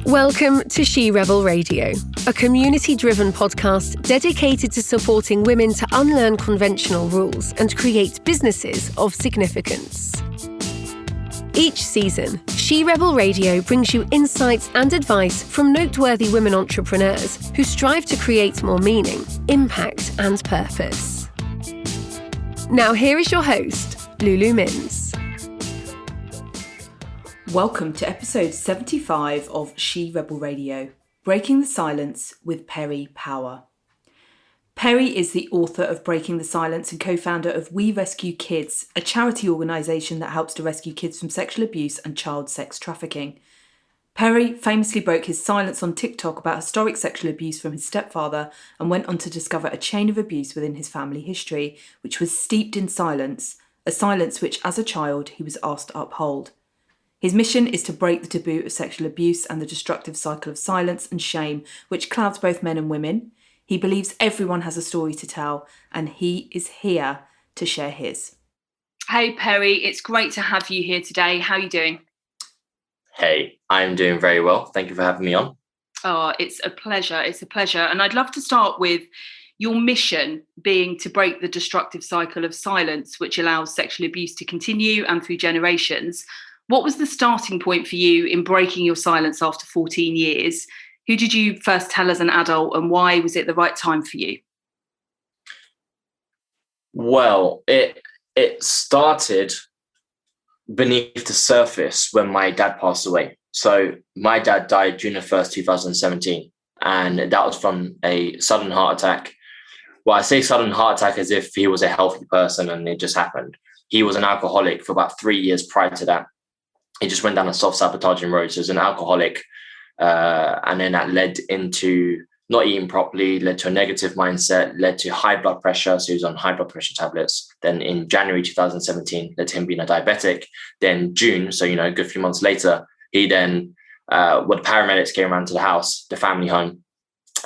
Welcome to She Rebel Radio, a community-driven podcast dedicated to supporting women to unlearn conventional rules and create businesses of significance. Each season, She Rebel Radio brings you insights and advice from noteworthy women entrepreneurs who strive to create more meaning, impact, and purpose. Now here is your host, Lulu Minns. Welcome to episode 75 of She Rebel Radio, Breaking the Silence with Perry Power. Perry is the author of Breaking the Silence and co-founder of We Rescue Kids, a charity organisation that helps to rescue kids from sexual abuse and child sex trafficking. Perry famously broke his silence on TikTok about historic sexual abuse from his stepfather and went on to discover a chain of abuse within his family history, which was steeped in silence, a silence which as a child he was asked to uphold. His mission is to break the taboo of sexual abuse and the destructive cycle of silence and shame which clouds both men and women. He believes everyone has a story to tell, and he is here to share his. Hey Perry, it's great to have you here today. How are you doing? Hey, I'm doing very well. Thank you for having me on. Oh, it's a pleasure. It's a pleasure. And I'd love to start with your mission being to break the destructive cycle of silence, which allows sexual abuse to continue and through generations. What was the starting point for you in breaking your silence after 14 years? Who did you first tell as an adult, and why was it the right time for you? Well, it started beneath the surface when my dad passed away. So my dad died June 1st, 2017, and that was from a sudden heart attack. Well, I say sudden heart attack as if he was a healthy person and it just happened. He was an alcoholic for about 3 years prior to that. He just went down a self-sabotaging road. So he was an alcoholic. And then that led into not eating properly, led to a negative mindset, led to high blood pressure. So he was on high blood pressure tablets. Then in January 2017, led to him being a diabetic. Then June, so, a good few months later, he then, the paramedics came around to the house, the family home,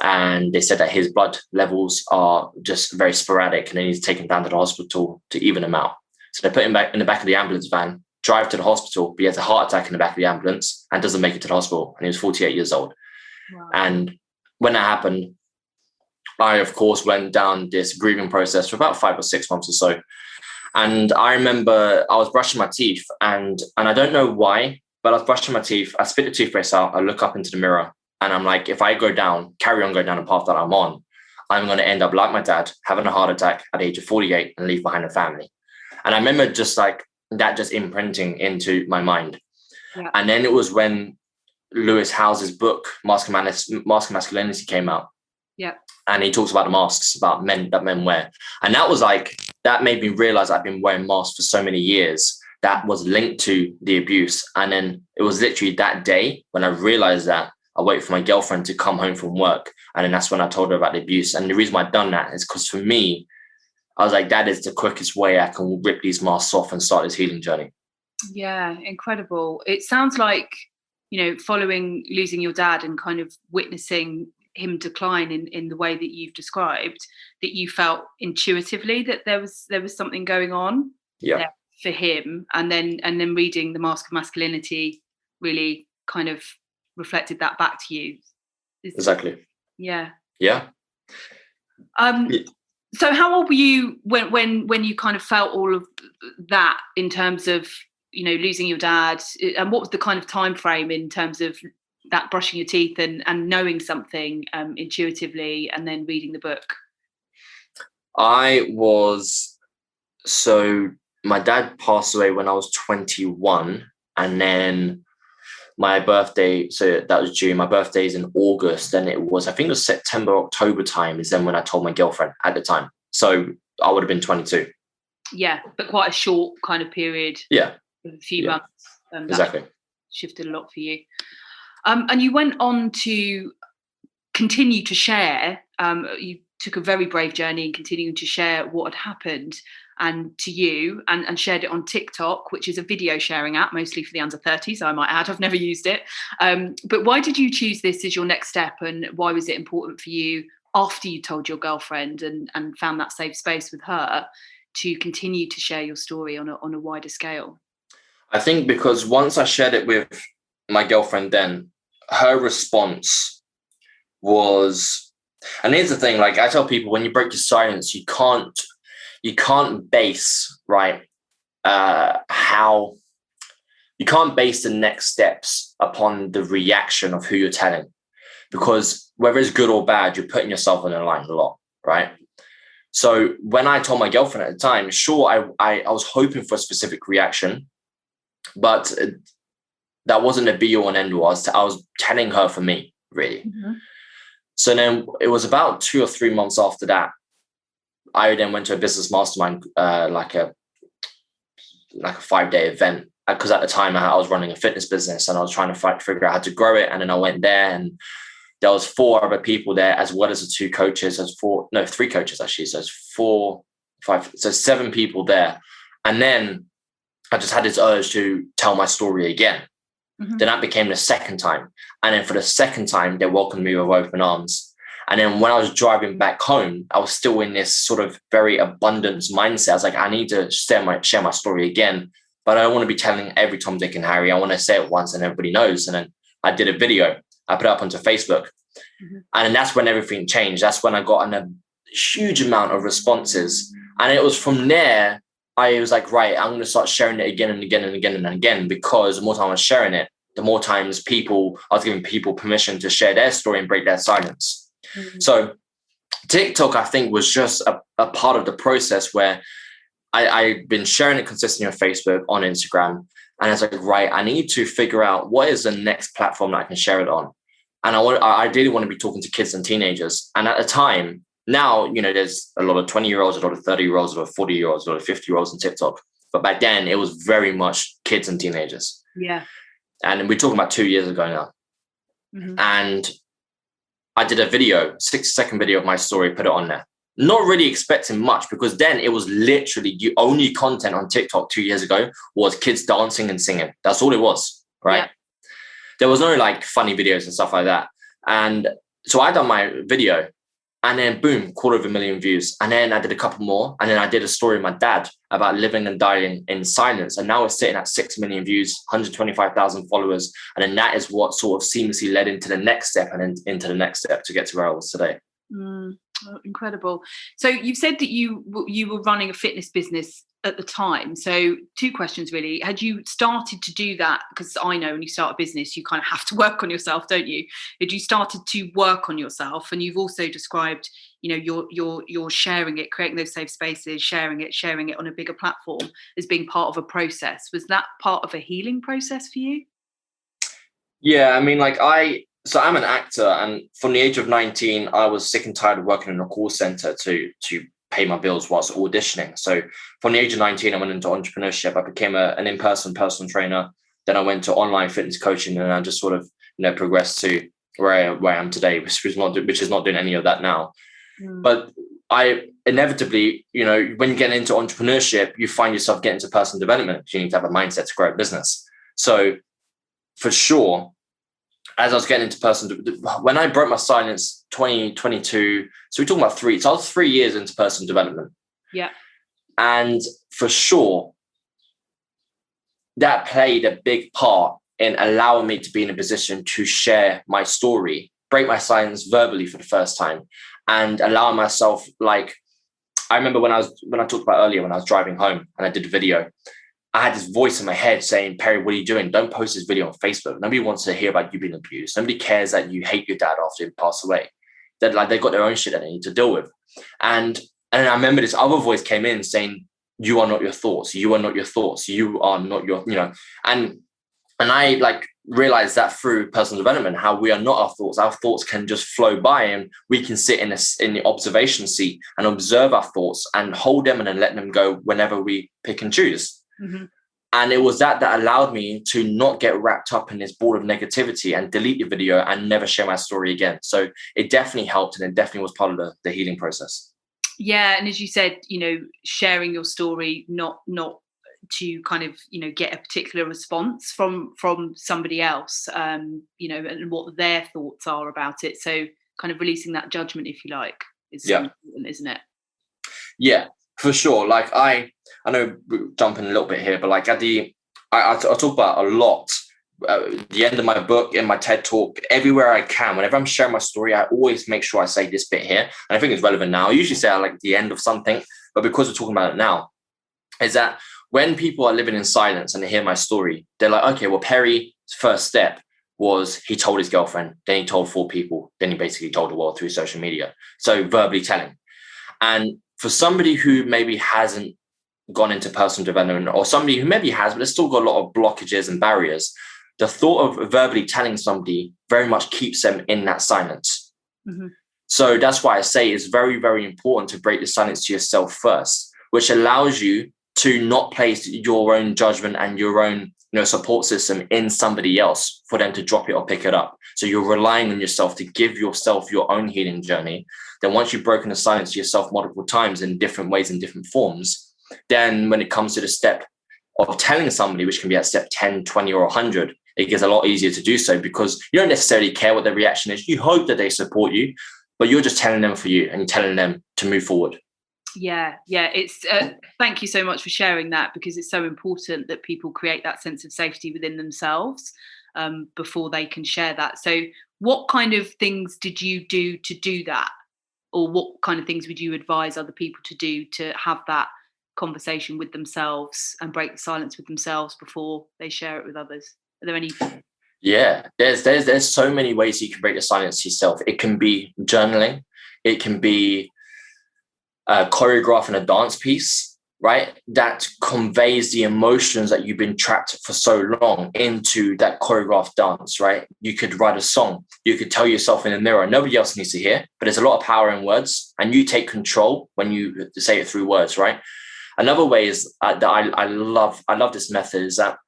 and they said that his blood levels are just very sporadic and they need to take him down to the hospital to even him out. So they put him back in the back of the ambulance van, drive to the hospital, but he has a heart attack in the back of the ambulance and doesn't make it to the hospital. And he was 48 years old. Wow. And when that happened, I, of course, went down this grieving process for about 5 or 6 months or so. And I remember I was brushing my teeth and I don't know why, but I was brushing my teeth. I spit the toothpaste out. I look up into the mirror and I'm like, if I carry on going down the path that I'm on, I'm going to end up like my dad, having a heart attack at the age of 48 and leave behind a family. And I remember just like, that just imprinting into my mind. Yeah. And then it was when Lewis Howes's book, Mask of Masculinity came out. Yeah. And he talks about the masks that men wear. And that made me realize I've been wearing masks for so many years that was linked to the abuse. And then it was literally that day when I realized that I waited for my girlfriend to come home from work. And then that's when I told her about the abuse. And the reason why I'd done that is because for me, I was like, that is the quickest way I can rip these masks off and start this healing journey. Yeah, incredible. It sounds like, following losing your dad and kind of witnessing him decline in the way that you've described, that you felt intuitively that there was something going on there for him. And then reading The Mask of Masculinity really kind of reflected that back to you. Exactly. Yeah. Yeah. So how old were you when you kind of felt all of that in terms of, losing your dad, and what was the kind of time frame in terms of that brushing your teeth and knowing something intuitively and then reading the book? My dad passed away when I was 21, and then my birthday, so that was June, my birthday is in August, and it was September, October time is then when I told my girlfriend at the time. So I would have been 22. Yeah, but quite a short kind of period. Yeah. A few months. Exactly. Shifted a lot for you. And you went on to continue to share. You took a very brave journey in continuing to share what had happened and to you and shared it on TikTok, which is a video sharing app, mostly for the under 30s, I might add. I've never used it. But why did you choose this as your next step, and why was it important for you after you told your girlfriend and found that safe space with her to continue to share your story on a wider scale? I think because once I shared it with my girlfriend then, her response was, and here's the thing, like I tell people, when you break your silence, you can't base, right, how you can't base the next steps upon the reaction of who you're telling, because whether it's good or bad, you're putting yourself on the line a lot, right? So when I told my girlfriend at the time, sure, I was hoping for a specific reaction, but that wasn't a be all and end all. I was telling her for me, really. Mm-hmm. So then it was about 2 or 3 months after that, I then went to a business mastermind, like a 5-day event, because at the time I was running a fitness business and I was trying to figure out how to grow it. And then I went there, and there was 4 other people there, as well as the 2 coaches. There's 3 coaches actually. So it's 4, 5, so 7 people there. And then I just had this urge to tell my story again. Mm-hmm. Then that became the second time. And then for the second time, they welcomed me with open arms. And then when I was driving back home, I was still in this sort of very abundance mindset. I was like, I need to share my story again, but I don't want to be telling every Tom, Dick and Harry. I want to say it once and everybody knows. And then I did a video. I put it up onto Facebook. Mm-hmm. And then that's when everything changed. That's when I got a huge amount of responses. And it was from there, I was like, right, I'm going to start sharing it again and again and again and again, because the more time I was sharing it, the more times I was giving people permission to share their story and break their silence. Mm-hmm. So TikTok, I think, was just a part of the process where I've been sharing it consistently on Facebook, on Instagram. And I was like, right, I need to figure out what is the next platform that I can share it on. And I ideally want to be talking to kids and teenagers. And at the time, now, there's a lot of 20-year-olds, a lot of 30-year-olds, a lot of 40-year-olds, a lot of 50-year-olds on TikTok. But back then, it was very much kids and teenagers. Yeah. And we're talking about 2 years ago now. Mm-hmm. And I did a video, 6-second video of my story, put it on there. Not really expecting much, because then it was literally the only content on TikTok 2 years ago was kids dancing and singing. That's all it was, right? Yeah. There was no like funny videos and stuff like that. And so I done my video, and then boom, 250,000 views. And then I did a couple more. And then I did a story with my dad about living and dying in silence. And now it's sitting at 6 million views, 125,000 followers. And then that is what sort of seamlessly led into the next step and into the next step to get to where I was today. Oh, incredible. So you've said that you were running a fitness business at the time. So 2 questions really. Had you started to do that? Because I know when you start a business, you kind of have to work on yourself, don't you? Had you started to work on yourself? And you've also described, you're sharing it, creating those safe spaces, sharing it on a bigger platform as being part of a process. Was that part of a healing process for you? Yeah, I mean, so I'm an actor, and from the age of 19, I was sick and tired of working in a call center to pay my bills whilst auditioning. So from the age of 19, I went into entrepreneurship. I became an in-person personal trainer. Then I went to online fitness coaching, and I just sort of, progressed to where I am today, which is not doing any of that now. Mm. But I inevitably, when you get into entrepreneurship, you find yourself getting to personal development. You need to have a mindset to grow a business. So for sure, as I was getting into when I broke my silence, 2022, so we're talking about 3. So I was 3 years into personal development. Yeah. And for sure, that played a big part in allowing me to be in a position to share my story, break my silence verbally for the first time, and allow myself, I remember when I talked about earlier, when I was driving home and I did a video, I had this voice in my head saying, Perry, what are you doing? Don't post this video on Facebook. Nobody wants to hear about you being abused. Nobody cares that you hate your dad after he passed away. They've got their own shit that they need to deal with. And I remember this other voice came in saying, you are not your thoughts. You are not your thoughts. You are not your, and I realized that through personal development, how we are not our thoughts. Our thoughts can just flow by, and we can sit in the observation seat and observe our thoughts and hold them and then let them go whenever we pick and choose. Mm-hmm. And it was that allowed me to not get wrapped up in this ball of negativity and delete the video and never share my story again. So it definitely helped, and it definitely was part of the healing process. Yeah. And as you said, sharing your story, not to kind of, get a particular response from somebody else, and what their thoughts are about it. So kind of releasing that judgment, if you like, is so important, isn't it? Yeah. For sure. I know we're jumping a little bit here, but I talk about a lot the end of my book, in my TED talk, everywhere I can, whenever I'm sharing my story, I always make sure I say this bit here. And I think it's relevant now. I usually say I like the end of something, but because we're talking about it now, is that when people are living in silence and they hear my story, they're like, okay, well, Perry's first step was he told his girlfriend, then he told 4 people, then he basically told the world through social media. So verbally telling. And for somebody who maybe hasn't gone into personal development, or somebody who maybe has, but there's still got a lot of blockages and barriers, the thought of verbally telling somebody very much keeps them in that silence. Mm-hmm. So that's why I say it's very, very important to break the silence to yourself first, which allows you to not place your own judgment and your own support system in somebody else for them to drop it or pick it up. So you're relying on yourself to give yourself your own healing journey. Then once you've broken the silence to yourself multiple times in different ways, in different forms, then when it comes to the step of telling somebody, which can be at step 10, 20, or 100, it gets a lot easier to do so because you don't necessarily care what their reaction is. You hope that they support you, but you're just telling them for you and you're telling them to move forward. Yeah. It's thank you so much for sharing that, because it's so important that people create that sense of safety within themselves before they can share that. So what kind of things did you do to do that? Or what kind of things would you advise other people to do to have that conversation with themselves and break the silence with themselves before they share it with others? Are there any? Yeah, there's so many ways you can break the silence yourself. It can be journaling. It can be choreographing a dance piece, right? That conveys the emotions that you've been trapped for so long into that choreographed dance, right? You could write a song. You could tell yourself in the mirror. Nobody else needs to hear, but there's a lot of power in words, and you take control when you say it through words, right? Another way is that I love this method is that,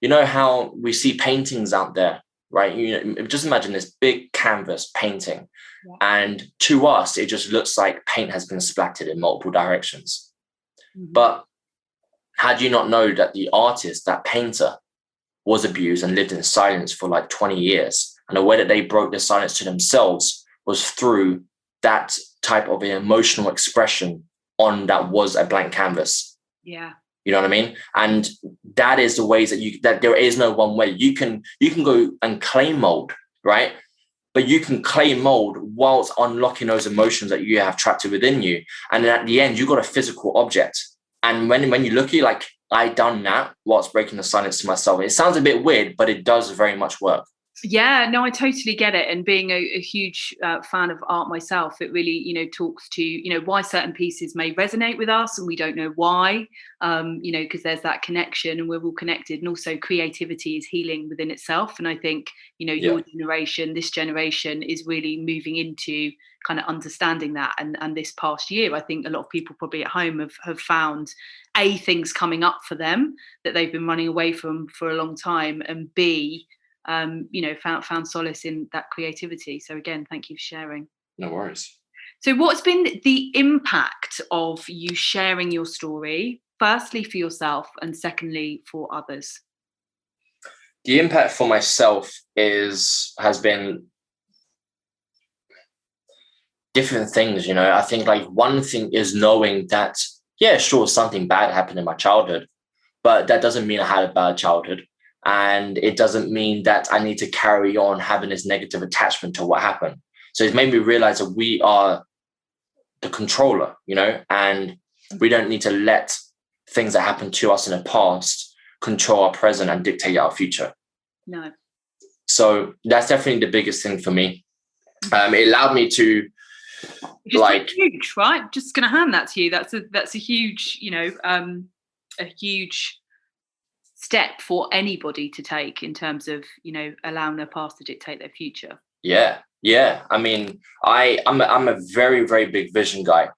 you know how we see paintings out there, right? Just imagine this big canvas painting. Yeah. And to us, it just looks like paint has been splattered in multiple directions. Mm-hmm. But had you not know that the artist, that painter, was abused and lived in silence for like 20 years? And the way that they broke the silence to themselves was through that type of emotional expression on that was a blank canvas. Yeah. You know what I mean? And that is the ways that there is no one way. You can go and clay mold, right? But you can clay mold whilst unlocking those emotions that you have trapped within you. And then at the end, you've got a physical object. And when you look at it, like, I done that whilst breaking the silence to myself. It sounds a bit weird, but it does very much work. Yeah, no, I totally get it. And being a huge fan of art myself, it really, talks to, why certain pieces may resonate with us and we don't know why, because there's that connection and we're all connected. And also creativity is healing within itself. And I think, your generation, this generation is really moving into kind of understanding that. And this past year, I think a lot of people probably at home have found things coming up for them that they've been running away from for a long time, and B, found solace in that creativity. So again, thank you for sharing. No worries. So what's been the impact of you sharing your story, firstly for yourself and secondly for others? The impact for myself has been different things. I think like one thing is knowing that, yeah, sure, something bad happened in my childhood, but that doesn't mean I had a bad childhood. And it doesn't mean that I need to carry on having this negative attachment to what happened. So it's made me realize that we are the controller, and we don't need to let things that happened to us in the past control our present and dictate our future. No. So that's definitely the biggest thing for me. It allowed me to huge, right? Just going to hand that to you. That's a huge, a huge step for anybody to take in terms of allowing their past to dictate their future. Yeah. I mean, I'm a very, very big vision guy,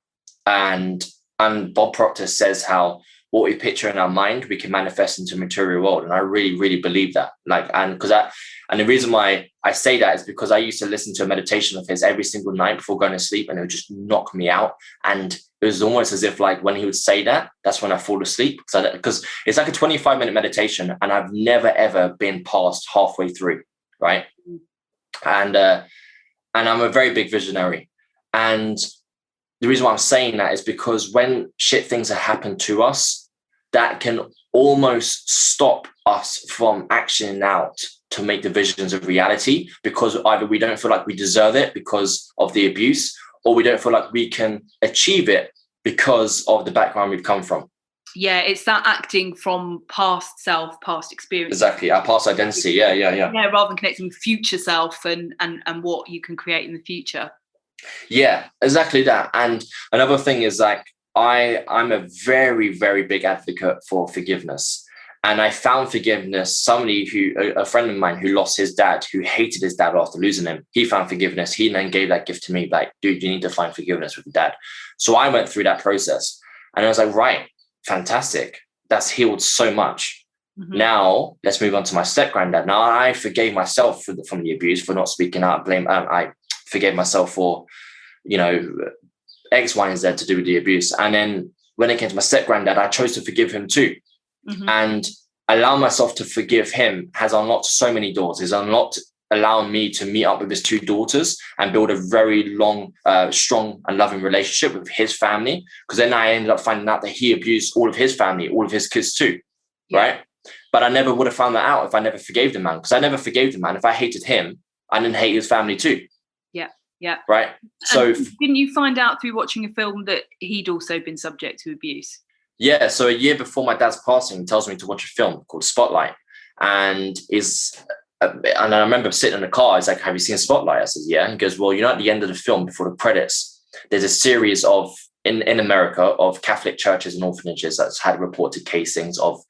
and Bob Proctor says how what we picture in our mind we can manifest into the material world, and I really, really believe that. And the reason why I say that is because I used to listen to a meditation of his every single night before going to sleep, and it would just knock me out. And it was almost as if like when he would say that, that's when I fall asleep. Because it's like a 25-minute meditation, and I've never, ever been past halfway through, right? And I'm a very big visionary. And the reason why I'm saying that is because when shit things have happened to us, that can almost stop us from actioning out to make the visions of reality, because either we don't feel like we deserve it because of the abuse, or we don't feel like we can achieve it because of the background we've come from. Yeah, it's that acting from past self, past experience. Exactly, our past identity. Yeah, rather than connecting with future self and what you can create in the future. Yeah, exactly that. And another thing is, like, I'm a very, very big advocate for forgiveness. And I found forgiveness, a friend of mine who lost his dad, who hated his dad after losing him, he found forgiveness. He then gave that gift to me, like, dude, you need to find forgiveness with your dad. So I went through that process and I was like, right, fantastic. That's healed so much. Mm-hmm. Now let's move on to my step granddad. Now I forgave myself from the abuse, for not speaking out, I forgave myself for, X, Y, and Z to do with the abuse. And then when it came to my step granddad, I chose to forgive him too. Mm-hmm. And allowing myself to forgive him has unlocked so many doors. It's unlocked allowing me to meet up with his two daughters and build a very long, strong and loving relationship with his family. Because then I ended up finding out that he abused all of his family, all of his kids too, right? But I never would have found that out if I never forgave the man, because I never forgave the man. If I hated him, I didn't hate his family too. Yeah. Right. So didn't you find out through watching a film that he'd also been subject to abuse? Yeah. So a year before my dad's passing, he tells me to watch a film called Spotlight. And I remember sitting in the car. He's like, have you seen Spotlight? I said, yeah. And he goes, well, at the end of the film, before the credits, there's a series of, in America, of Catholic churches and orphanages that's had reported casings of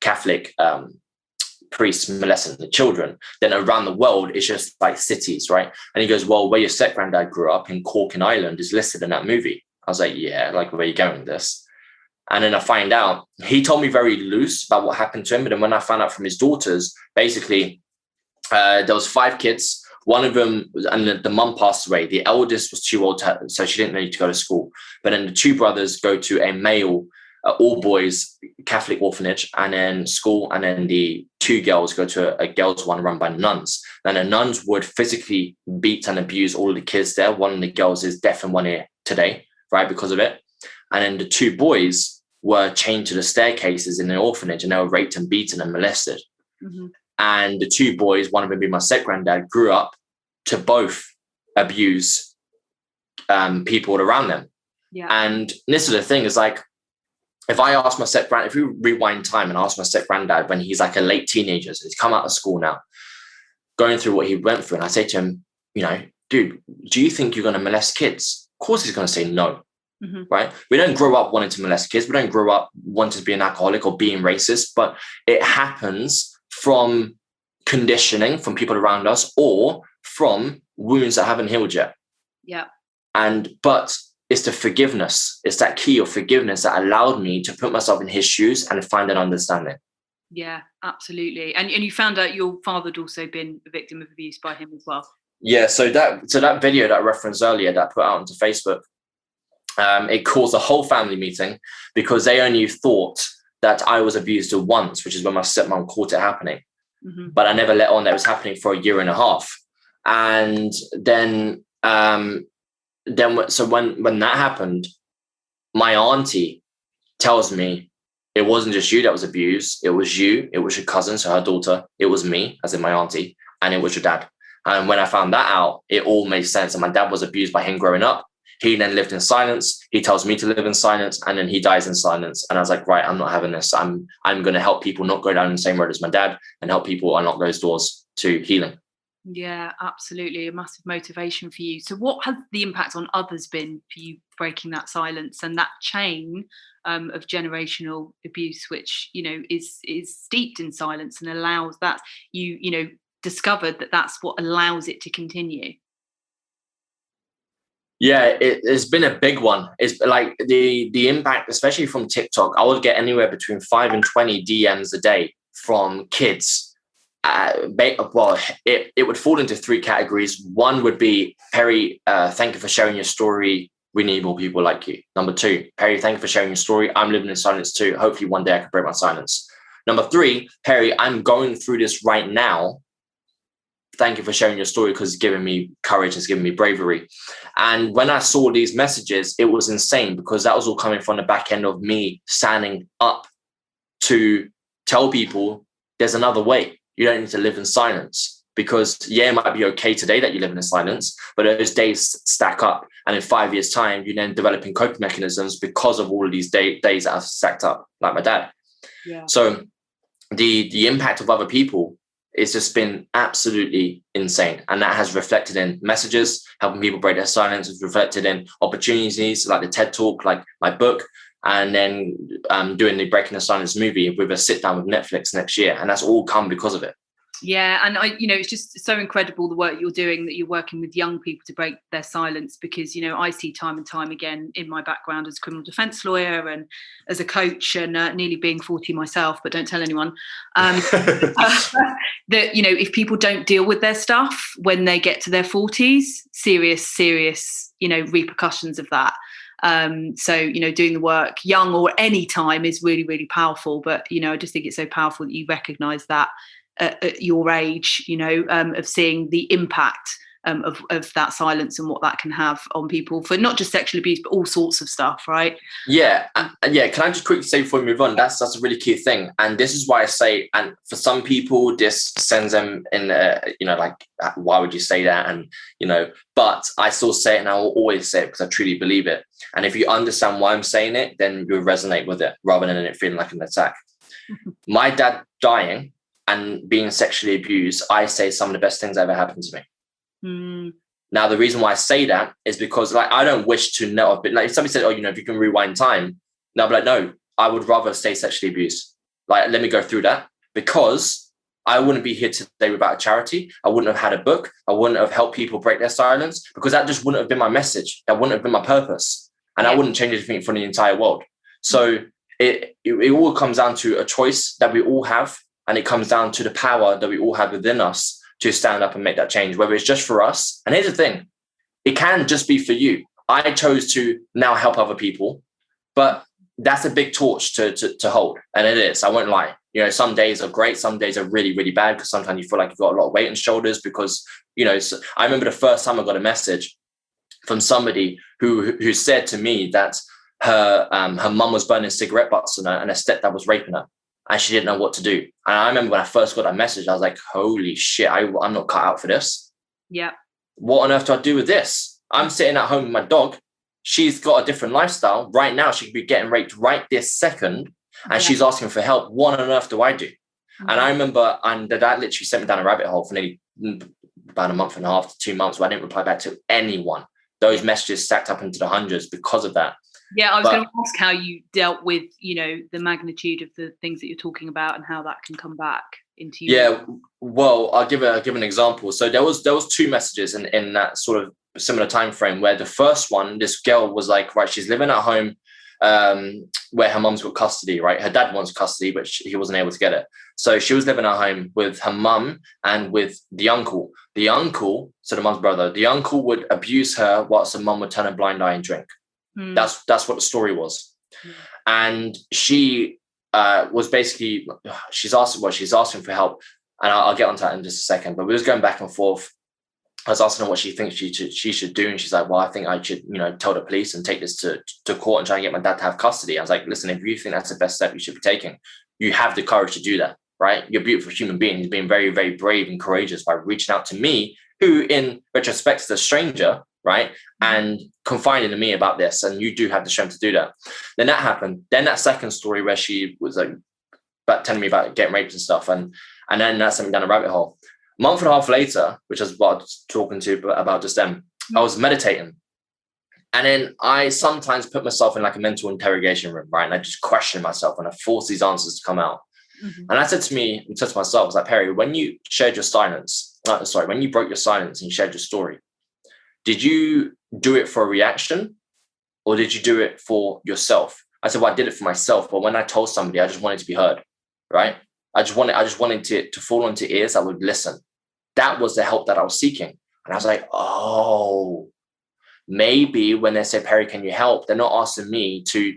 Catholic priests molesting the children. Then around the world, it's just like cities, right? And he goes, well, where your step granddad grew up in Cork in Ireland is listed in that movie. I was like, yeah, like, where are you going with this? And then I find out, he told me very loose about what happened to him. But then when I found out from his daughters, basically, there was 5 kids. One of them, and the mum passed away. The eldest was too old, so she didn't need to go to school. But then the 2 brothers go to a male, all boys Catholic orphanage and then school. And then the 2 girls go to a girls' one run by nuns. And the nuns would physically beat and abuse all of the kids there. One of the girls is deaf in one ear today, right, because of it. And then the 2 boys were chained to the staircases in the orphanage, and they were raped and beaten and molested. Mm-hmm. And the 2 boys, one of them being my step granddad, grew up to both abuse people around them. Yeah. And this is the thing, is like, if I ask my step granddad, if we rewind time and ask my step granddad when he's like a late teenager, so he's come out of school now, going through what he went through, and I say to him, dude, do you think you're going to molest kids? Of course he's going to say no. Mm-hmm. Right? We don't grow up wanting to molest kids. We don't grow up wanting to be an alcoholic or being racist, but it happens from conditioning from people around us or from wounds that haven't healed yet. Yeah. But it's the forgiveness. It's that key of forgiveness that allowed me to put myself in his shoes and find an understanding. Yeah, absolutely. And you found out your father had also been a victim of abuse by him as well. Yeah. So that video that I referenced earlier that I put out onto Facebook, it caused a whole family meeting because they only thought that I was abused once, which is when my stepmom caught it happening. Mm-hmm. But I never let on that it was happening for a year and a half. And then so when that happened, my auntie tells me it wasn't just you that was abused. It was you. It was your cousin, so her daughter. It was me, as in my auntie, and it was your dad. And when I found that out, it all made sense. And my dad was abused by him growing up. He then lived in silence. He tells me to live in silence, and then he dies in silence. And I was like, right, I'm not having this. I'm going to help people not go down the same road as my dad and help people unlock those doors to healing. Yeah, absolutely. A massive motivation for you. So what has the impact on others been for you breaking that silence and that chain of generational abuse, which, is steeped in silence and allows that you discovered that that's what allows it to continue? Yeah, it's been a big one. It's like the impact, especially from TikTok. I would get anywhere between 5 and 20 DMs a day from kids. It would fall into 3 categories. One would be, Perry, thank you for sharing your story. We need more people like you. Number 2, Perry, thank you for sharing your story. I'm living in silence too. Hopefully one day I can break my silence. Number 3, Perry, I'm going through this right now. Thank you for sharing your story because it's given me courage, it's given me bravery. And when I saw these messages, it was insane because that was all coming from the back end of me standing up to tell people there's another way. you don't need to live in silence, because it might be okay today that you live in silence, but those days stack up. And in 5 years' time, you're then developing coping mechanisms because of all of these days that have stacked up, like my dad. Yeah. So the impact of other people it's just been absolutely insane. And that has reflected in messages, helping people break their silence. It's reflected in opportunities like the TED Talk, like my book, and then doing the Breaking the Silence movie with a sit down with Netflix next year. And that's all come because of it. Yeah. And it's just so incredible the work you're doing, that you're working with young people to break their silence, because, I see time and time again in my background as a criminal defence lawyer and as a coach, and nearly being 40 myself, but don't tell anyone, that, if people don't deal with their stuff when they get to their 40s, serious, repercussions of that. So doing the work young or any time is really, really powerful. But, I just think it's so powerful that you recognise that at your age, of seeing the impact of that silence and what that can have on people for not just sexual abuse, but all sorts of stuff, right? Yeah. Can I just quickly say before we move on, that's a really key thing. And this is why I say, and for some people, this sends them in, why would you say that? And, but I still say it, and I will always say it because I truly believe it. And if you understand why I'm saying it, then you'll resonate with it rather than it feeling like an attack. My dad dying and being sexually abused, I say some of the best things that ever happened to me. Now, the reason why I say that is because, I don't wish to know. But if somebody said, if you can rewind time, now I'd be like, no, I would rather stay sexually abused. Let me go through that, because I wouldn't be here today without a charity. I wouldn't have had a book. I wouldn't have helped people break their silence, because that just wouldn't have been my message. That wouldn't have been my purpose. And I wouldn't change anything for the entire world. So it all comes down to a choice that we all have. And it comes down to the power that we all have within us to stand up and make that change, whether it's just for us. And here's the thing, it can just be for you. I chose to now help other people, but that's a big torch to hold. And it is, I won't lie. Some days are great. Some days are really, really bad, because sometimes you feel like you've got a lot of weight on shoulders, because, I remember the first time I got a message from somebody who said to me that her mum was burning cigarette butts on her and her stepdad was raping her. And she didn't know what to do. And I remember when I first got that message, I was like, holy shit, I'm not cut out for this. Yeah. What on earth do I do with this? I'm sitting at home with my dog. She's got a different lifestyle. Right now, she could be getting raped right this second. And she's asking for help. What on earth do I do? And I remember, and that literally sent me down a rabbit hole for nearly about a month and a half to 2 months, where I didn't reply back to anyone. Those messages stacked up into the hundreds because of that. Yeah, I was going to ask how you dealt with, the magnitude of the things that you're talking about and how that can come back into you. Yeah, well, I'll give an example. So there was 2 messages in that sort of similar time frame, where the first one, this girl was like, right, she's living at home where her mum's got custody, right? Her dad wants custody, but he wasn't able to get it. So she was living at home with her mum and with the uncle. The uncle, so the mum's brother, the uncle would abuse her whilst the mum would turn a blind eye and drink. That's what the story was. And she was basically, she's asking for help, and I'll get onto that in just a second, but we was going back and forth. I was asking her what she thinks she should do, and she's like, well, I think I should tell the police and take this to court and try and get my dad to have custody. I was like, listen, if you think that's the best step you should be taking, you have the courage to do that, right? You're a beautiful human being. You're being very, very brave and courageous by reaching out to me, who in retrospect is a stranger, right? And confiding in me about this, and you do have the strength to do that. Then that happened. Then that second story where she was like telling me about getting raped and stuff, and then that sent me down a rabbit hole. A month and a half later, which is what I was talking to about just then, I was meditating, and then I sometimes put myself in like a mental interrogation room, right? And I just question myself and I force these answers to come out. And I said to myself, I was like, Perry, when you shared your silence, when you broke your silence and you shared your story, did you do it for a reaction, or did you do it for yourself? I said, well, I did it for myself, but when I told somebody, I just wanted to be heard, right? I just wanted to fall onto ears that would listen. That was the help that I was seeking. And I was like, oh, maybe when they say, Perry, can you help? They're not asking me to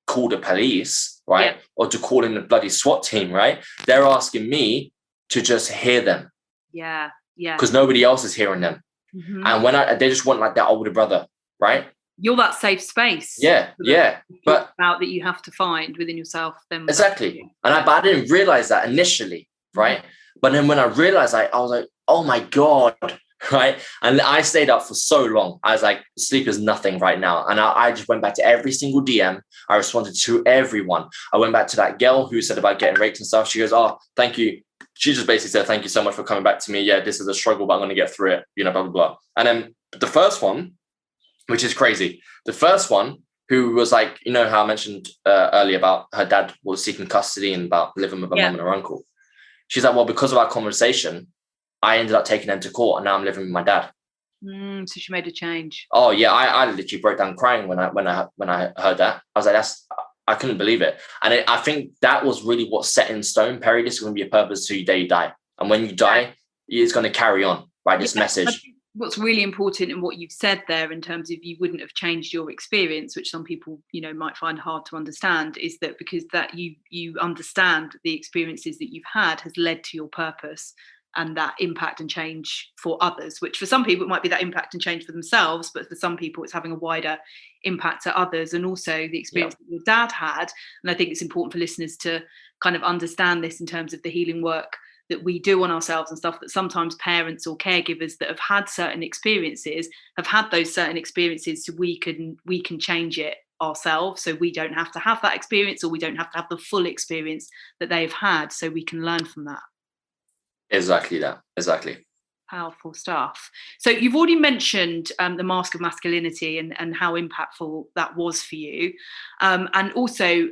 call the police, right? Yeah. Or to call in the bloody SWAT team, right? They're asking me to just hear them. Yeah. Because nobody else is hearing them. And when they just want like that older brother, right? You're that safe space. Yeah. But about that you have to find within yourself. Then exactly. And I didn't realize that initially, right? But then when I realized, I was like, oh my God, right? And I stayed up for so long. I was like, sleep is nothing right now. And I just went back to every single DM. I responded to everyone. I went back to that girl who said about getting raped and stuff. She goes, oh, thank you. She just basically said, thank you so much for coming back to me. Yeah, this is a struggle, but I'm going to get through it, blah, blah, blah. And then the first one, which is crazy. The first one, who was like, how I mentioned earlier about her dad was seeking custody and about living with her mum and her uncle. She's like, well, because of our conversation, I ended up taking them to court and now I'm living with my dad. So she made a change. Oh yeah, I literally broke down crying when I heard that. I was like, I couldn't believe it. And I think that was really what set in stone, Perry, this is going to be a purpose till the day you die. And when you die, it's going to carry on, right? This message. What's really important in what you've said there in terms of you wouldn't have changed your experience, which some people, might find hard to understand, is that because that you understand the experiences that you've had has led to your purpose and that impact and change for others, which for some people it might be that impact and change for themselves, but for some people it's having a wider impact to others. And also the experience that your dad had. And I think it's important for listeners to kind of understand this in terms of the healing work that we do on ourselves and stuff, that sometimes parents or caregivers that have had certain experiences have had those certain experiences so we can change it ourselves, so we don't have to have that experience, or we don't have to have the full experience that they've had, so we can learn from that. Exactly. Powerful stuff. So you've already mentioned the mask of masculinity and how impactful that was for you, and also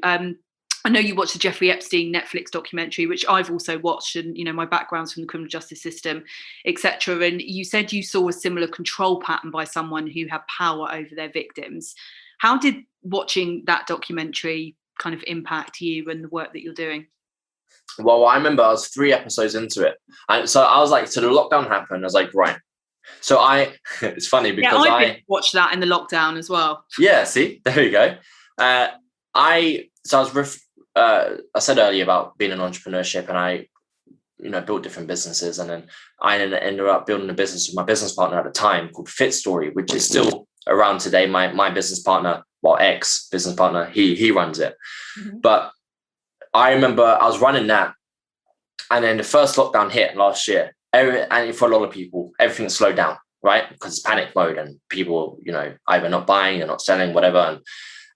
I know you watched the Jeffrey Epstein Netflix documentary, which I've also watched, and my background's from the criminal justice system, etc. And you said you saw a similar control pattern by someone who had power over their victims. How did watching that documentary kind of impact you and the work that you're doing? Well, I remember I was 3 episodes into it, and so I was like, so the lockdown happened. I was like, right. So it's funny because I watched that in the lockdown as well. Yeah, see, there you go. I said earlier about being in entrepreneurship, and I, built different businesses, and then I ended up building a business with my business partner at the time called Fit Story, which is still around today. My business partner, ex business partner, he runs it. Mm-hmm. But I remember I was running that, and then the first lockdown hit last year, and for a lot of people, everything slowed down, right? Because it's panic mode, and people, either not buying or not selling, whatever,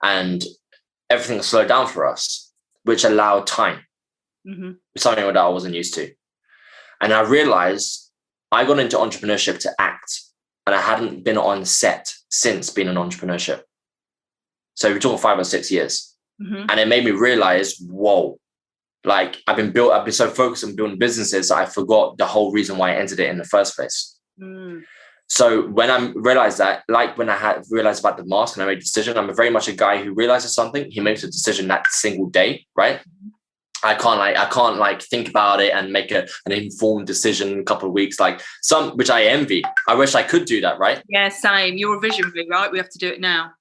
and everything slowed down for us, which allowed time. Mm-hmm. Something that I wasn't used to. And I realized I got into entrepreneurship to act, and I hadn't been on set since being in entrepreneurship. So we're talking 5 or 6 years. Mm-hmm. And it made me realize, whoa, like I've been so focused on building businesses that I forgot the whole reason why I entered it in the first place. Mm. So when I realized that, like when I had realized about the mask and I made a decision, I'm very much a guy who realizes something, he makes a decision that single day, right? Mm-hmm. I can't think about it and make an informed decision in a couple of weeks, which I envy. I wish I could do that, right? Yeah, same. You're a visionary, right? We have to do it now.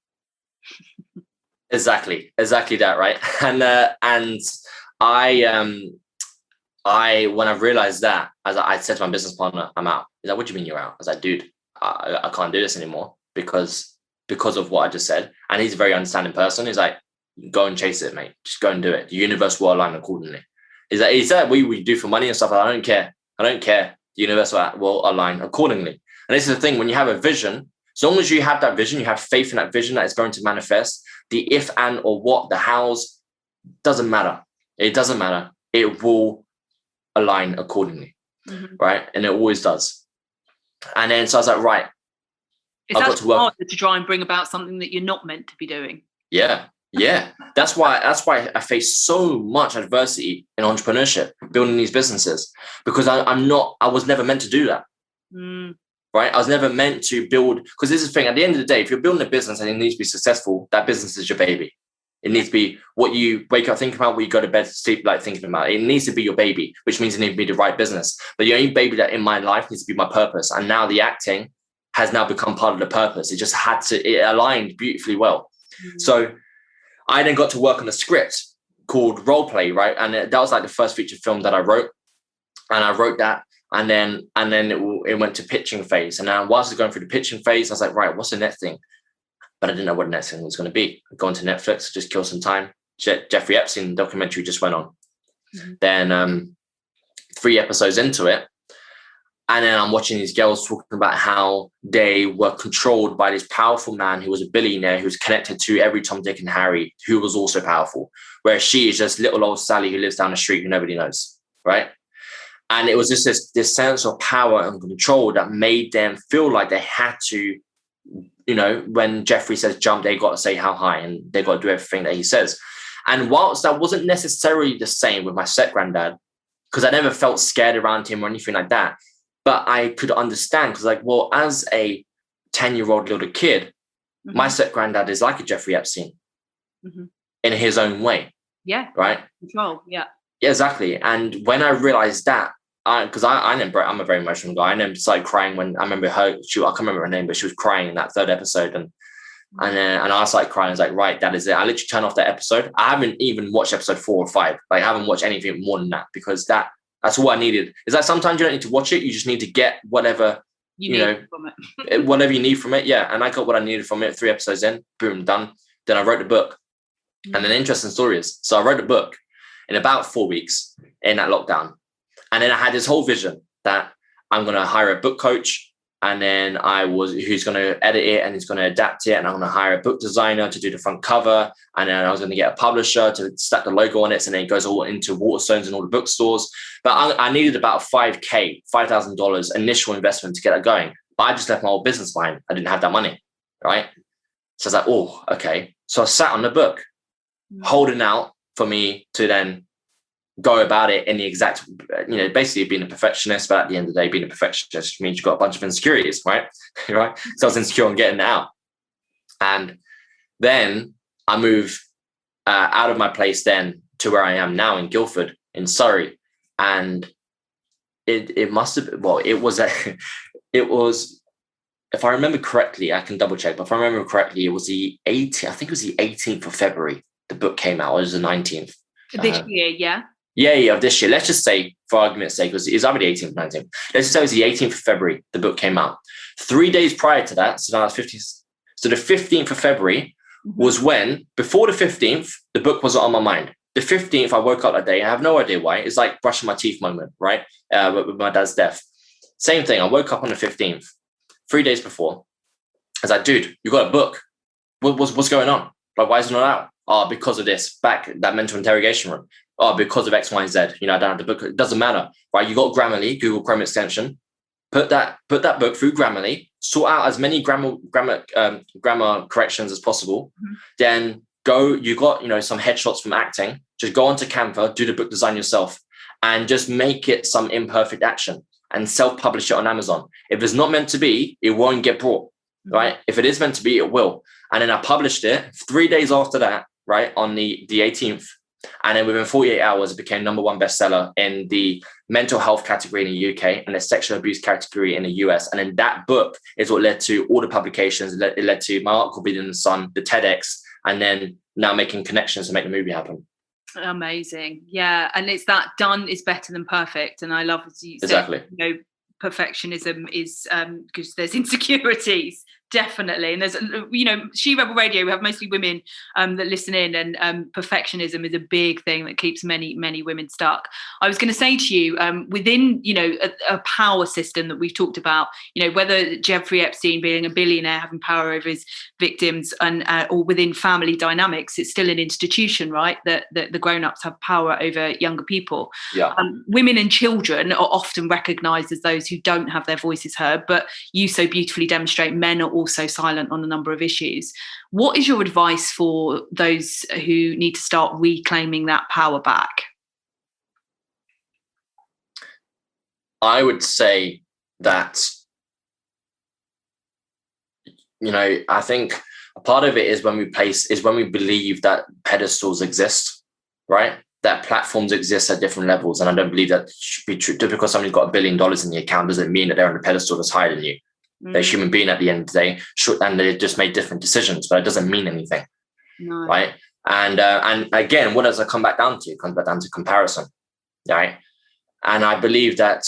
Exactly that, right? And I when I realized that, I said to my business partner, I'm out. He's like, what do you mean you're out? I was like, dude, I can't do this anymore because of what I just said. And he's a very understanding person. He's like, go and chase it, mate. Just go and do it. The universe will align accordingly. Is that what we do for money and stuff? I don't care. The universe will align accordingly. And this is the thing, when you have a vision, as long as you have that vision, you have faith in that vision that it's going to manifest, the if and or what, the hows, doesn't matter. It doesn't matter. It will align accordingly, mm-hmm. right? And it always does. And then so I was like, right. It's actually harder to try and bring about something that you're not meant to be doing. Yeah. That's why I face so much adversity in entrepreneurship, building these businesses, because I was never meant to do that. Mm. Right? I was never meant to build, because this is the thing, at the end of the day, if you're building a business and it needs to be successful, that business is your baby. It needs to be what you wake up thinking about, what you go to bed sleep thinking about. It needs to be your baby, which means it needs to be the right business. But the only baby that in my life needs to be my purpose. And now the acting has now become part of the purpose. It aligned beautifully well. Mm-hmm. So I then got to work on a script called Role Play, right? And that was like the first feature film that I wrote. And I wrote that. And then it went to pitching phase. And now whilst I was going through the pitching phase, I was like, right, what's the next thing? But I didn't know what the next thing was going to be. I'd gone to Netflix, just kill some time. Jeffrey Epstein documentary just went on. Mm-hmm. Then 3 episodes into it. And then I'm watching these girls talking about how they were controlled by this powerful man who was a billionaire, who was connected to every Tom, Dick, and Harry, who was also powerful. Whereas she is just little old Sally who lives down the street who nobody knows, right? And it was just this sense of power and control that made them feel like they had to, you know, when Jeffrey says jump, they got to say how high, and they got to do everything that he says. And whilst that wasn't necessarily the same with my step granddad, because I never felt scared around him or anything like that, but I could understand, because like, well, as a 10-year-old little kid, my step granddad is like a Jeffrey Epstein in his own way. Yeah. Right. Control. Yeah. Yeah, exactly. And when I realized that, because I'm a very emotional guy. I never started crying when I remember her. I can't remember her name, but she was crying in that 3rd episode, and I started crying. I was like, right, that is it. I literally turned off that episode. I haven't even watched episode 4 or 5. Like, I haven't watched anything more than that, because that's all I needed. Is that sometimes you don't need to watch it. You just need to get whatever you know from it. Whatever you need from it. Yeah. And I got what I needed from it. 3 episodes in, boom, done. Then I wrote the book. And an interesting story is, so I wrote the book in about 4 weeks in that lockdown. And then I had this whole vision that I'm going to hire a book coach, and then who's going to edit it and he's going to adapt it. And I'm going to hire a book designer to do the front cover. And then I was going to get a publisher to stack the logo on it. And then it goes all into Waterstones and all the bookstores. But I needed about $5,000 initial investment to get it going. But I just left my old business behind. I didn't have that money. Right. So I was like, oh, okay. So I sat on the book, holding out for me to then go about it in the exact, basically being a perfectionist. But at the end of the day, being a perfectionist means you've got a bunch of insecurities, right? Right. So I was insecure on getting it out. And then I moved out of my place then to where I am now in Guildford, in Surrey. And it must have been, well, it was, if I remember correctly, I can double check, but if I remember correctly, it was the 18th of February, the book came out. It was the 19th. This year, yeah? Yeah, of this year. Let's just say, for argument's sake, it's either the 18th or 19th. Let's just say it was the 18th of February, the book came out. 3 days prior to that, so now it's 15th. So the 15th of February was when, before the 15th, the book wasn't on my mind. The 15th, I woke up that day. I have no idea why. It's like brushing my teeth moment, right? With my dad's death. Same thing. I woke up on the 15th, 3 days before. I was like, dude, you got a book. What's going on? Like, why is it not out? Oh, because of this, back that mental interrogation room. Oh, because of X, Y, and Z. I don't have the book. It doesn't matter, right? You got Grammarly, Google Chrome extension. Put that book through Grammarly. Sort out as many grammar corrections as possible. Then go. You got some headshots from acting. Just go onto Canva, do the book design yourself, and just make it some imperfect action and self-publish it on Amazon. If it's not meant to be, it won't get brought. Right? If it is meant to be, it will. And then I published it 3 days after that, right, on the 18th. And then within 48 hours, it became #1 bestseller in the mental health category in the UK and the sexual abuse category in the US. And then that book is what led to all the publications. It led to my article being in the Sun, the TEDx, and then now making connections to make the movie happen. Amazing. Yeah. And it's that done is better than perfect. And I love, as you exactly. said, perfectionism is because there's insecurities. Definitely. And there's, She Rebel Radio, we have mostly women that listen in, and perfectionism is a big thing that keeps many, many women stuck. I was going to say to you, within, a power system that we've talked about, whether Jeffrey Epstein being a billionaire, having power over his victims, and or within family dynamics, it's still an institution, right? That the grown-ups have power over younger people. Yeah. Women and children are often recognised as those who don't have their voices heard, but you so beautifully demonstrate men are also silent on a number of issues. What is your advice for those who need to start reclaiming that power back? I would say that, I think a part of it is when we believe that pedestals exist, right? That platforms exist at different levels. And I don't believe that should be true. Just because somebody's got $1 billion in the account doesn't mean that they're on a pedestal that's higher than you. They're a human being at the end of the day, and they just made different decisions, but it doesn't mean anything, right? And again, what does it come back down to? It comes back down to comparison, right? And I believe that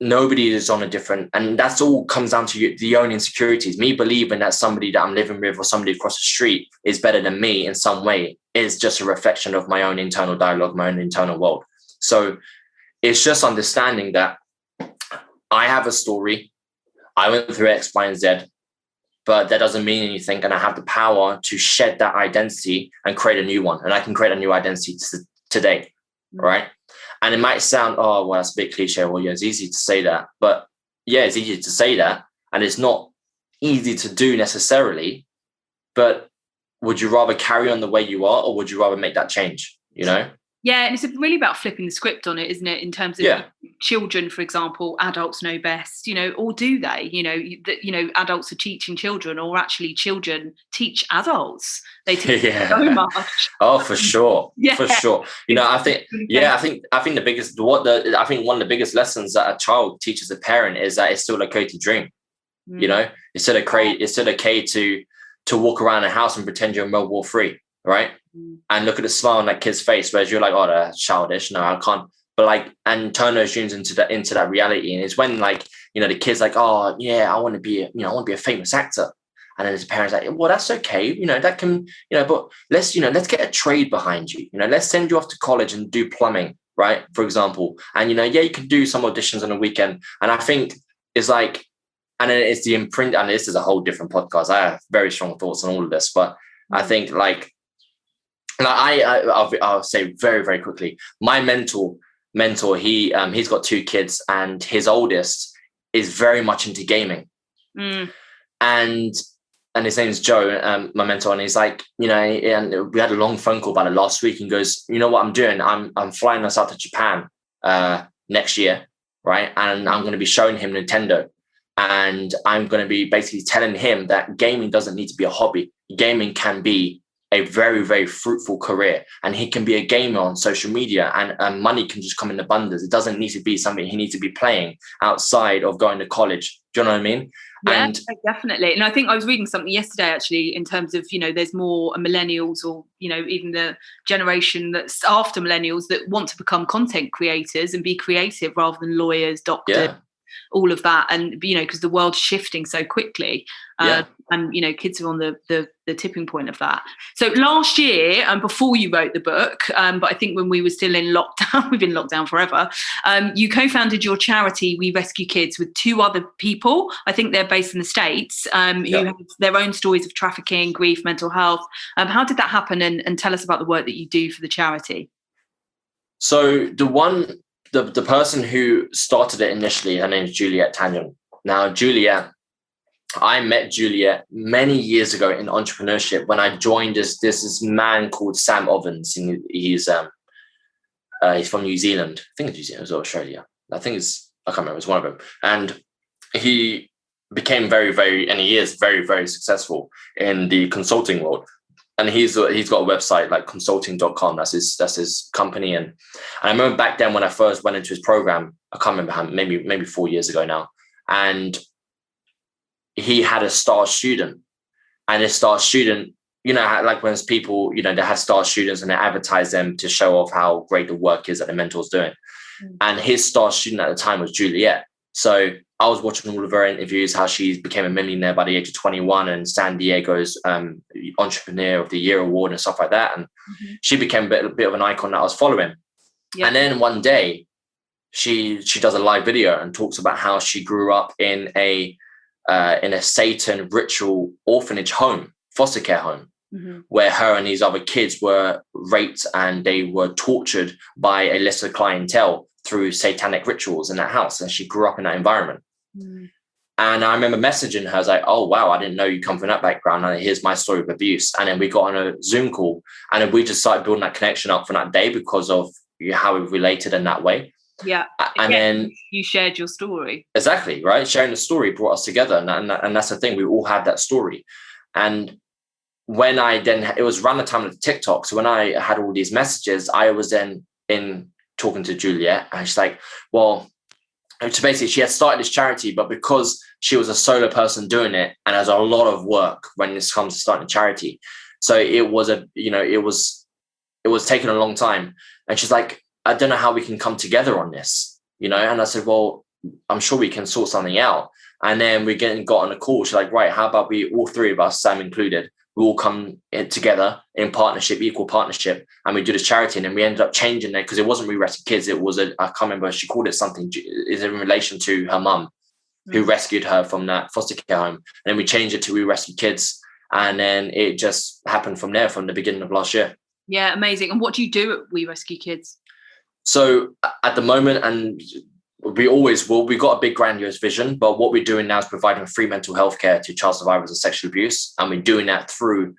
nobody is on a different, and that's all comes down to the own insecurities. Me believing that somebody that I'm living with or somebody across the street is better than me in some way is just a reflection of my own internal dialogue, my own internal world. So it's just understanding that I have a story. I went through X, Y, and Z, but that doesn't mean anything. And I have the power to shed that identity and create a new one. And I can create a new identity today, right? And it might sound, oh, well, that's a bit cliche. Well, yeah, it's easy to say that. But yeah, it's easy to say that. And it's not easy to do necessarily. But would you rather carry on the way you are, or would you rather make that change, you know? Yeah, and it's really about flipping the script on it, isn't it? In terms of children, for example, adults know best, or do they? Adults are teaching children, or actually children teach adults. They teach so much. Oh, for sure, for sure. I think the biggest one of the biggest lessons that a child teaches a parent is that it's still okay to dream. It's still okay to walk around a house and pretend you're in World War III. Right. And look at the smile on that kid's face, whereas you're like, oh, that's childish. No, I can't. But and turn those dreams into that reality. And it's when the kid's like, oh yeah, I want to be a famous actor. And then his parents like, well, that's okay. That can, but let's get a trade behind you. Let's send you off to college and do plumbing, right? For example. And, you can do some auditions on a weekend. And I think it's like, and then it's the imprint, and this is a whole different podcast. I have very strong thoughts on all of this, but I think I'll say very, very quickly. My mentor, he's got 2 kids, and his oldest is very much into gaming. And his name's Joe, my mentor, and he's like, and we had a long phone call about it last week, and goes, you know what I'm doing? I'm flying us out to Japan next year, right? And I'm going to be showing him Nintendo, and I'm going to be basically telling him that gaming doesn't need to be a hobby. Gaming can be a very, very fruitful career, and he can be a gamer on social media, and money can just come in abundance. It doesn't need to be something he needs to be playing outside of going to college. Do you know what I mean? Yeah, definitely. And I think I was reading something yesterday, actually, in terms of, there's more millennials, or, even the generation that's after millennials, that want to become content creators and be creative rather than lawyers, doctors, all of that. And, because the world's shifting so quickly. And, kids are on the tipping point of that. So last year, before you wrote the book, but I think when we were still in lockdown, we've been locked down forever, you co-founded your charity, We Rescue Kids, with 2 other people. I think they're based in the States, who have their own stories of trafficking, grief, mental health. How did that happen? And tell us about the work that you do for the charity. So the person who started it initially, her name is Juliet Tanyan. Now, I met Juliet many years ago in entrepreneurship when I joined this man called Sam Ovens. He's from New Zealand. I think it's New Zealand or Australia. I can't remember. It's one of them. And he became very, very, and he is very, very successful in the consulting world. And he's got a website like consulting.com. That's his company. And I remember back then when I first went into his program, I can't remember how, maybe 4 years ago now. And he had a star student, and his star student, like when people, they had star students and they advertise them to show off how great the work is that the mentor's doing. And his star student at the time was Juliet. So I was watching all of her interviews, how she became a millionaire by the age of 21, and San Diego's Entrepreneur of the Year award and stuff like that. And she became a bit of an icon that I was following. Yeah. And then one day she does a live video and talks about how she grew up in a Satan ritual orphanage home, foster care home, where her and these other kids were raped and they were tortured by a lesser clientele through satanic rituals in that house. And she grew up in that environment. And I remember messaging her, I was like, oh, wow, I didn't know you come from that background. And here's my story of abuse. And then we got on a Zoom call, and then we just started building that connection up from that day because of how we related in that way. Yeah. And then you shared your story. Exactly, right? Sharing the story brought us together. And that's the thing. We all had that story. And when it was around the time of TikTok. So when I had all these messages, I was then in talking to Juliet, and she's like, well, so basically she had started this charity, but because she was a solo person doing it, and there's a lot of work when this comes to starting a charity. So it was taking a long time. And she's like, I don't know how we can come together on this, And I said, well, I'm sure we can sort something out. And then we got on a call. She's like, right, how about we, all 3 of us, Sam included, we all come together in partnership, equal partnership, and we do this charity. And then we ended up changing it because it wasn't We Rescue Kids. It was I can't remember, she called it something, is in relation to her mum who rescued her from that foster care home. And then we changed it to We Rescue Kids. And then it just happened from there, from the beginning of last year. Yeah, amazing. And what do you do at We Rescue Kids? So at the moment, and we always will, we've got a big grandiose vision, but what we're doing now is providing free mental health care to child survivors of sexual abuse. And we're doing that through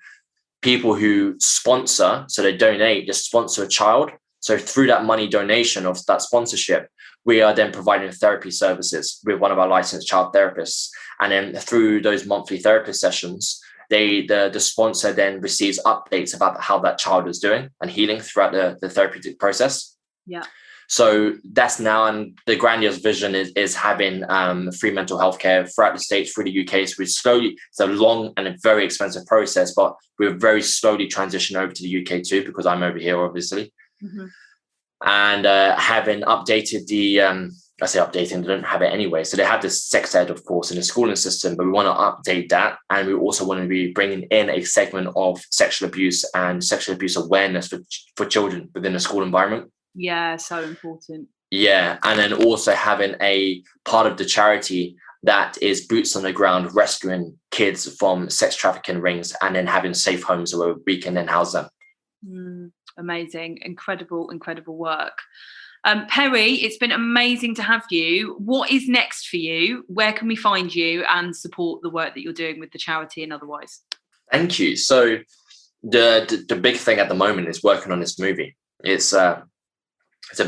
people who sponsor, so they donate, they sponsor a child. So through that money donation of that sponsorship, we are then providing therapy services with one of our licensed child therapists. And then through those monthly therapist sessions, the sponsor then receives updates about how that child is doing and healing throughout the therapeutic process. Yeah. So that's now, and the grandiose vision is having free mental health care throughout the States, through the UK. So we slowly, it's a long and a very expensive process, but we're very slowly transitioning over to the UK too, because I'm over here, obviously. Mm-hmm. And having updated I say updating, they don't have it anyway. So they have this sex ed, of course, in the schooling system, but we want to update that. And we also want to be bringing in a segment of sexual abuse and sexual abuse awareness for children within the school environment. Yeah, so important. Yeah, and then also having a part of the charity that is boots on the ground, rescuing kids from sex trafficking rings, and then having safe homes where we can then house them. Amazing, incredible work. Perry, it's been amazing to have you. What is next for you? Where can we find you and support the work that you're doing with the charity and otherwise? Thank you. So the big thing at the moment is working on this movie. It's a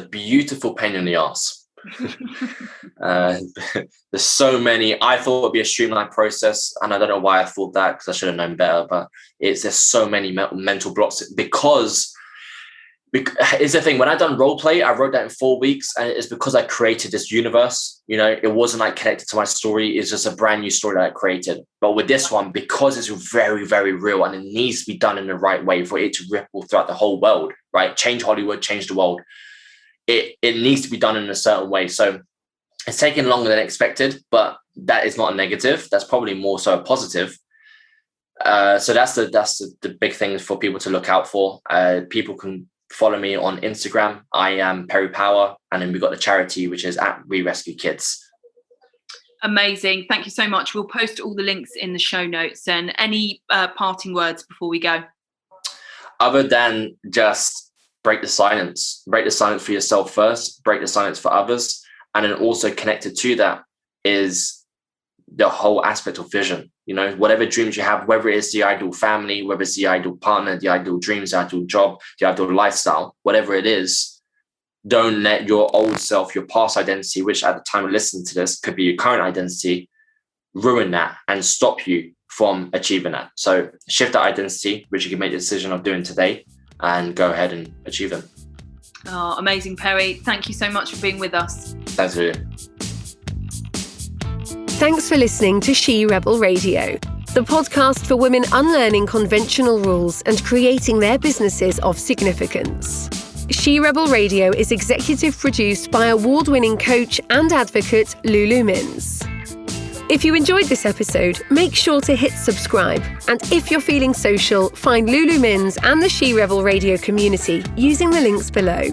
beautiful pain in the arse. There's so many. I thought it would be a streamlined process, and I don't know why I thought that, because I should have known better. But there's so many mental blocks because it's the thing. When I done role play, I wrote that in 4 weeks, and it's because I created this universe. You know, it wasn't like connected to my story. It's just a brand new story that I created. But with this one, because it's very, very real, and it needs to be done in the right way for it to ripple throughout the whole world, right? Change Hollywood, change the world. It needs to be done in a certain way. So it's taken longer than expected, but that is not a negative. That's probably more so a positive. So that's the big thing for people to look out for. People can follow me on Instagram. I am Perry Power. And then we've got the charity, which is at We Rescue Kids. Amazing. Thank you so much. We'll post all the links in the show notes. And any parting words before we go? Other than just break the silence for yourself first, break the silence for others. And then also connected to that is the whole aspect of vision. You know, whatever dreams you have, whether it's the ideal family, whether it's the ideal partner, the ideal dreams, the ideal job, the ideal lifestyle, whatever it is, don't let your old self, your past identity, which at the time of listening to this could be your current identity, ruin that and stop you from achieving that. So shift that identity, which you can make the decision of doing today, and go ahead and achieve them. Oh, amazing, Perry. Thank you so much for being with us. Thanks, Julia. Thanks for listening to She Rebel Radio, the podcast for women unlearning conventional rules and creating their businesses of significance. She Rebel Radio is executive produced by award-winning coach and advocate Lulu Mins. If you enjoyed this episode, make sure to hit subscribe. And if you're feeling social, find Lulu Mins and the She Rebel Radio community using the links below.